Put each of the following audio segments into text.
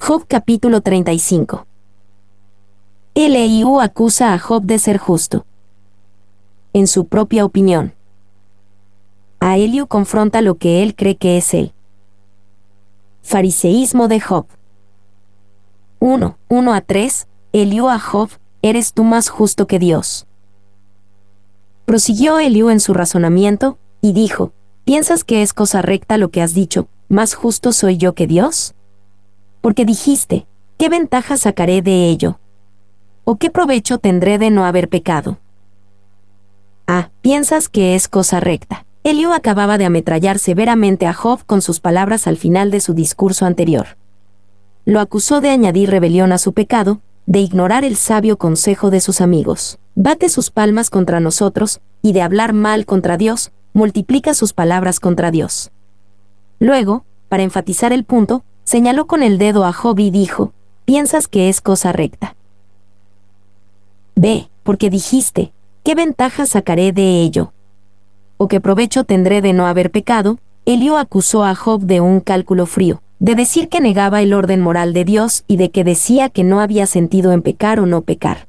Job capítulo 35. Eliú acusa a Job de ser justo. En su propia opinión. A Eliú confronta lo que él cree que es el fariseísmo de Job. 1:1-3. Eliú a Job: ¿eres tú más justo que Dios? Prosiguió Eliú en su razonamiento, y dijo: ¿piensas que es cosa recta lo que has dicho, más justo soy yo que Dios? Porque dijiste: ¿qué ventaja sacaré de ello? ¿O qué provecho tendré de no haber pecado? ¿Piensas que es cosa recta? Eliú acababa de ametrallar severamente a Job con sus palabras al final de su discurso anterior. Lo acusó de añadir rebelión a su pecado, de ignorar el sabio consejo de sus amigos. Bate sus palmas contra nosotros, y de hablar mal contra Dios, multiplica sus palabras contra Dios. Luego, para enfatizar el punto, señaló con el dedo a Job y dijo: ¿piensas que es cosa recta? Porque dijiste: ¿qué ventaja sacaré de ello? ¿O qué provecho tendré de no haber pecado? Eliú acusó a Job de un cálculo frío, de decir que negaba el orden moral de Dios y de que decía que no había sentido en pecar o no pecar.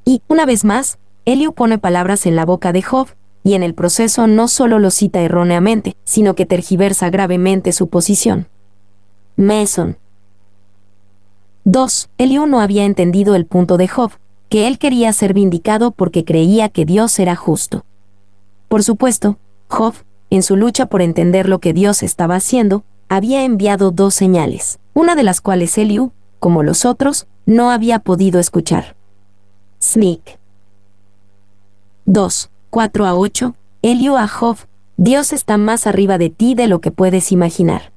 Y, una vez más, Eliú pone palabras en la boca de Job, y en el proceso no solo lo cita erróneamente, sino que tergiversa gravemente su posición. Mason. 2. Eliú no había entendido el punto de Job, que él quería ser vindicado porque creía que Dios era justo. Por supuesto, Job, en su lucha por entender lo que Dios estaba haciendo, había enviado dos señales, una de las cuales Eliú, como los otros, no había podido escuchar. Sneak. 2:4-8. Eliú a Job: Dios está más arriba de ti de lo que puedes imaginar.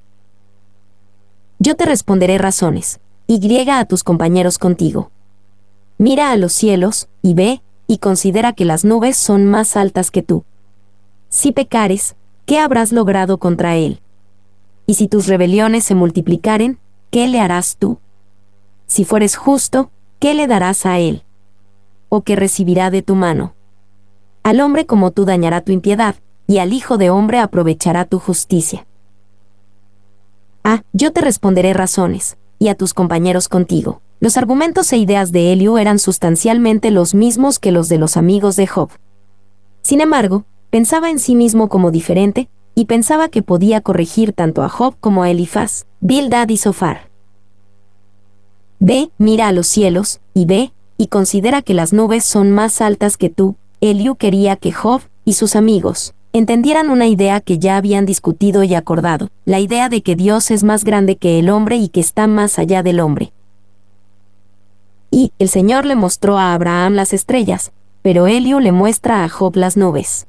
Yo te responderé razones, y a tus compañeros contigo. Mira a los cielos, y ve, y considera que las nubes son más altas que tú. Si pecares, ¿qué habrás logrado contra él? Y si tus rebeliones se multiplicaren, ¿qué le harás tú? Si fueres justo, ¿qué le darás a él? ¿O qué recibirá de tu mano? Al hombre como tú dañará tu impiedad, y al hijo de hombre aprovechará tu justicia. Yo te responderé razones, y a tus compañeros contigo. Los argumentos e ideas de Eliú eran sustancialmente los mismos que los de los amigos de Job. Sin embargo, pensaba en sí mismo como diferente, y pensaba que podía corregir tanto a Job como a Elifaz, Bildad y Zofar. Mira a los cielos, y ve, y considera que las nubes son más altas que tú. Eliú quería que Job y sus amigos entendieran una idea que ya habían discutido y acordado, la idea de que Dios es más grande que el hombre y que está más allá del hombre. Y el Señor le mostró a Abraham las estrellas, pero Eliú le muestra a Job las nubes.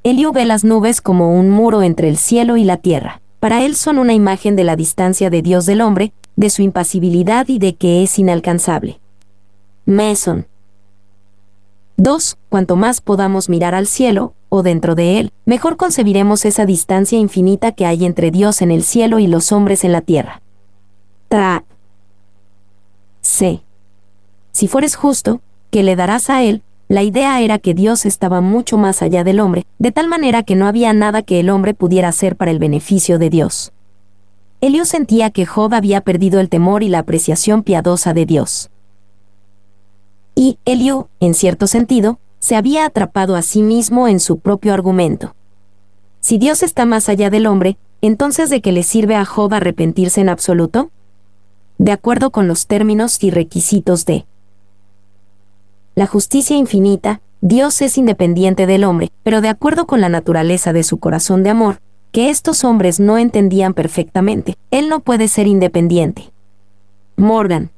Eliú ve las nubes como un muro entre el cielo y la tierra. Para él son una imagen de la distancia de Dios del hombre, de su impasibilidad y de que es inalcanzable. Mason. 2. Cuanto más podamos mirar al cielo, o dentro de él, mejor concebiremos esa distancia infinita que hay entre Dios en el cielo y los hombres en la tierra. Si fueres justo, ¿qué le darás a él? La idea era que Dios estaba mucho más allá del hombre, de tal manera que no había nada que el hombre pudiera hacer para el beneficio de Dios. Eliú sentía que Job había perdido el temor y la apreciación piadosa de Dios. Y Eliú, en cierto sentido, se había atrapado a sí mismo en su propio argumento. Si Dios está más allá del hombre, ¿entonces de qué le sirve a Job arrepentirse en absoluto? De acuerdo con los términos y requisitos de la justicia infinita, Dios es independiente del hombre, pero de acuerdo con la naturaleza de su corazón de amor, que estos hombres no entendían perfectamente, él no puede ser independiente. Morgan.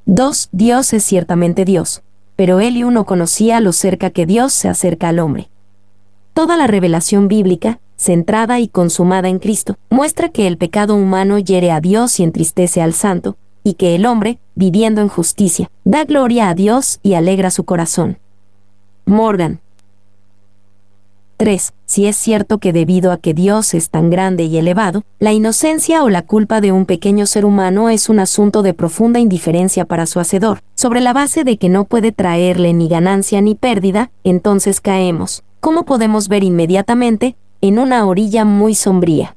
2. Dios es ciertamente Dios, pero Eliú no conocía lo cerca que Dios se acerca al hombre. Toda la revelación bíblica, centrada y consumada en Cristo, muestra que el pecado humano hiere a Dios y entristece al santo, y que el hombre, viviendo en justicia, da gloria a Dios y alegra su corazón. Morgan. 3. Si es cierto que debido a que Dios es tan grande y elevado, la inocencia o la culpa de un pequeño ser humano es un asunto de profunda indiferencia para su hacedor, sobre la base de que no puede traerle ni ganancia ni pérdida, entonces caemos, como podemos ver inmediatamente, en una orilla muy sombría.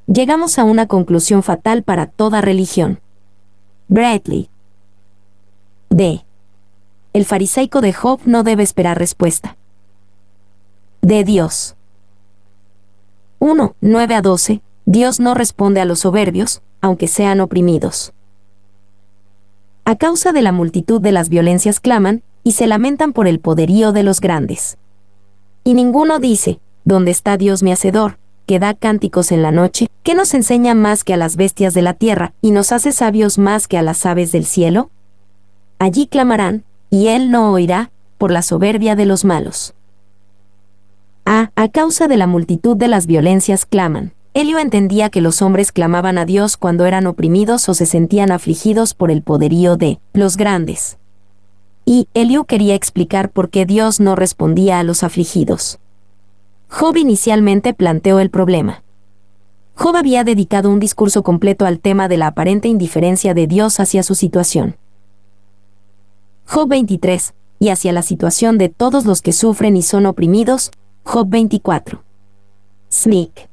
llegamos a una conclusión fatal para toda religión. Bradley. D. El fariseico de Job no debe esperar respuesta de Dios. 1, 9 a 12. Dios no responde a los soberbios, aunque sean oprimidos. A causa de la multitud de las violencias claman, y se lamentan por el poderío de los grandes. Y ninguno dice, ¿dónde está Dios mi hacedor, que da cánticos en la noche, que nos enseña más que a las bestias de la tierra, y nos hace sabios más que a las aves del cielo? Allí clamarán, y él no oirá, por la soberbia de los malos. A causa de la multitud de las violencias claman. Eliú entendía que los hombres clamaban a Dios cuando eran oprimidos o se sentían afligidos por el poderío de los grandes. Y Eliú quería explicar por qué Dios no respondía a los afligidos. Job inicialmente planteó el problema. Job había dedicado un discurso completo al tema de la aparente indiferencia de Dios hacia su situación. Job 23, y hacia la situación de todos los que sufren y son oprimidos, Job 24. Sneak.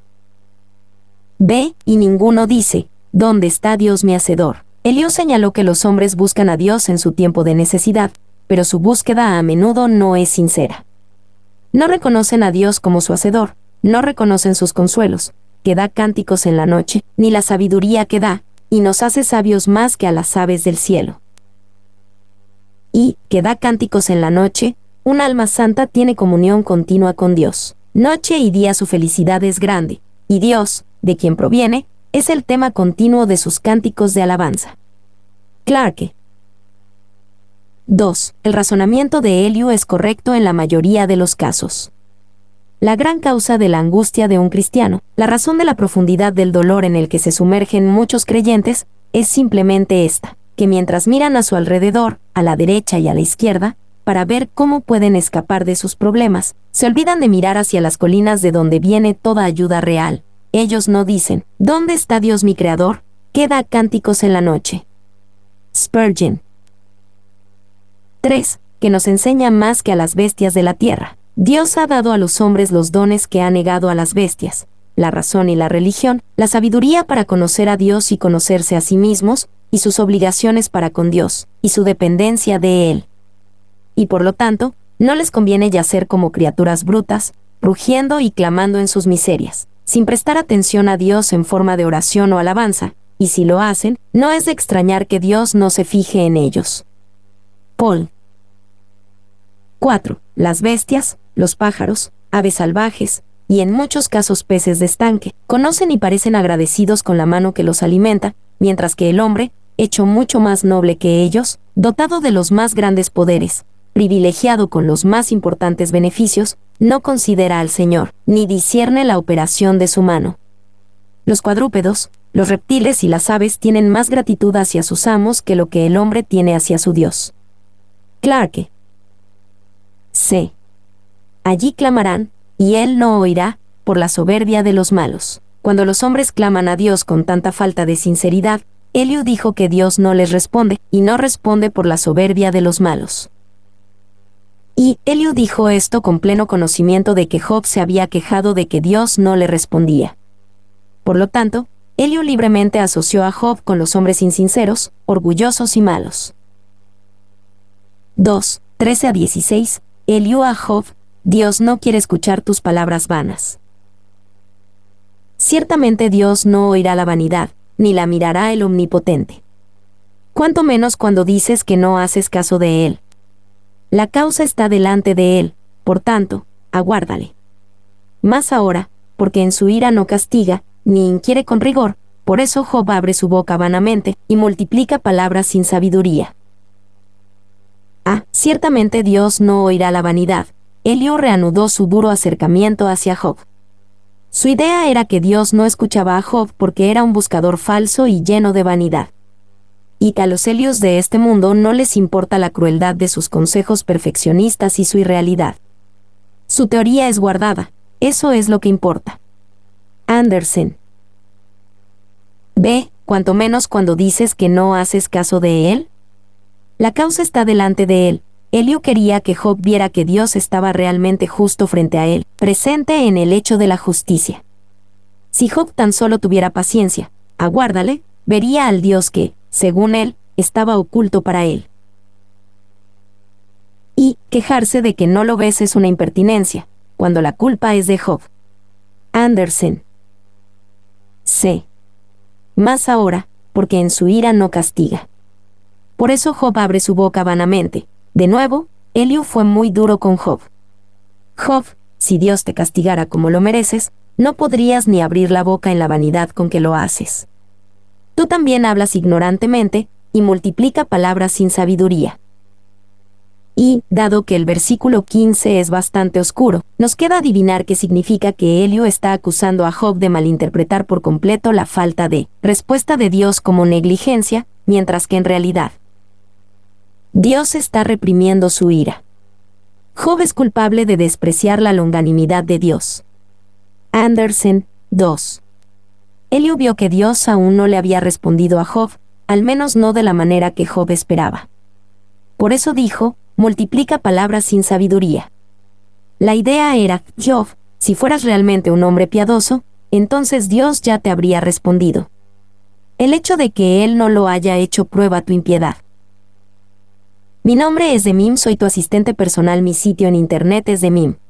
B. Y ninguno dice, ¿dónde está Dios mi hacedor? Eliú señaló que los hombres buscan a Dios en su tiempo de necesidad, pero su búsqueda a menudo no es sincera. No reconocen a Dios como su hacedor, no reconocen sus consuelos, que da cánticos en la noche, ni la sabiduría que da, y nos hace sabios más que a las aves del cielo. Y, que da cánticos en la noche, un alma santa tiene comunión continua con Dios. Noche y día su felicidad es grande, y Dios, de quien proviene, es el tema continuo de sus cánticos de alabanza. Clarke. 2. El razonamiento de Eliú es correcto en la mayoría de los casos. La gran causa de la angustia de un cristiano, la razón de la profundidad del dolor en el que se sumergen muchos creyentes, es simplemente esta, que mientras miran a su alrededor, a la derecha y a la izquierda, para ver cómo pueden escapar de sus problemas, se olvidan de mirar hacia las colinas de donde viene toda ayuda real. Ellos no dicen, ¿dónde está Dios mi creador, que da cánticos en la noche? Spurgeon. 3. Que nos enseña más que a las bestias de la tierra. Dios ha dado a los hombres los dones que ha negado a las bestias, la razón y la religión, la sabiduría para conocer a Dios y conocerse a sí mismos, y sus obligaciones para con Dios, y su dependencia de Él. Y por lo tanto, no les conviene yacer como criaturas brutas, rugiendo y clamando en sus miserias, sin prestar atención a Dios en forma de oración o alabanza, y si lo hacen, no es de extrañar que Dios no se fije en ellos. Paul. 4. Las bestias, los pájaros, aves salvajes, y en muchos casos peces de estanque, conocen y parecen agradecidos con la mano que los alimenta, mientras que el hombre, hecho mucho más noble que ellos, dotado de los más grandes poderes, privilegiado con los más importantes beneficios, no considera al Señor, ni discierne la operación de su mano. Los cuadrúpedos, los reptiles y las aves tienen más gratitud hacia sus amos que lo que el hombre tiene hacia su Dios. Clarke. C. Allí clamarán, y él no oirá, por la soberbia de los malos. Cuando los hombres claman a Dios con tanta falta de sinceridad, Eliú dijo que Dios no les responde, y no responde por la soberbia de los malos. Y Eliú dijo esto con pleno conocimiento de que Job se había quejado de que Dios no le respondía. Por lo tanto, Eliú libremente asoció a Job con los hombres insinceros, orgullosos y malos. 2, 13 a 16. Eliú a Job: Dios no quiere escuchar tus palabras vanas. Ciertamente Dios no oirá la vanidad, ni la mirará el Omnipotente. Cuanto menos cuando dices que no haces caso de Él. La causa está delante de Él, por tanto, aguárdale. Más ahora, porque en su ira no castiga, ni inquiere con rigor, por eso Job abre su boca vanamente, y multiplica palabras sin sabiduría. Ciertamente Dios no oirá la vanidad. Eliú reanudó su duro acercamiento hacia Job. Su idea era que Dios no escuchaba a Job porque era un buscador falso y lleno de vanidad. Y a los Eliús de este mundo no les importa la crueldad de sus consejos perfeccionistas y su irrealidad. Su teoría es guardada, eso es lo que importa. Andersen. B. Cuanto menos cuando dices que no haces caso de Él. La causa está delante de Él. Eliú quería que Job viera que Dios estaba realmente justo frente a él, presente en el hecho de la justicia. Si Job tan solo tuviera paciencia, aguárdale, vería al Dios que, según él, estaba oculto para él. Y quejarse de que no lo ves es una impertinencia, cuando la culpa es de Job. Andersen. C. Más ahora, porque en su ira no castiga. Por eso Job abre su boca vanamente. De nuevo, Eliú fue muy duro con Job. Job, si Dios te castigara como lo mereces, no podrías ni abrir la boca en la vanidad con que lo haces. Tú también hablas ignorantemente, y multiplica palabras sin sabiduría. Y, dado que el versículo 15 es bastante oscuro, nos queda adivinar qué significa que Eliú está acusando a Job de malinterpretar por completo la falta de respuesta de Dios como negligencia, mientras que en realidad Dios está reprimiendo su ira. Job es culpable de despreciar la longanimidad de Dios. Andersen, 2. Eliú vio que Dios aún no le había respondido a Job, al menos no de la manera que Job esperaba. Por eso dijo, multiplica palabras sin sabiduría. La idea era, Job, si fueras realmente un hombre piadoso, entonces Dios ya te habría respondido. El hecho de que Él no lo haya hecho prueba tu impiedad. Mi nombre es Demim, soy tu asistente personal, mi sitio en internet es demim.es.tl.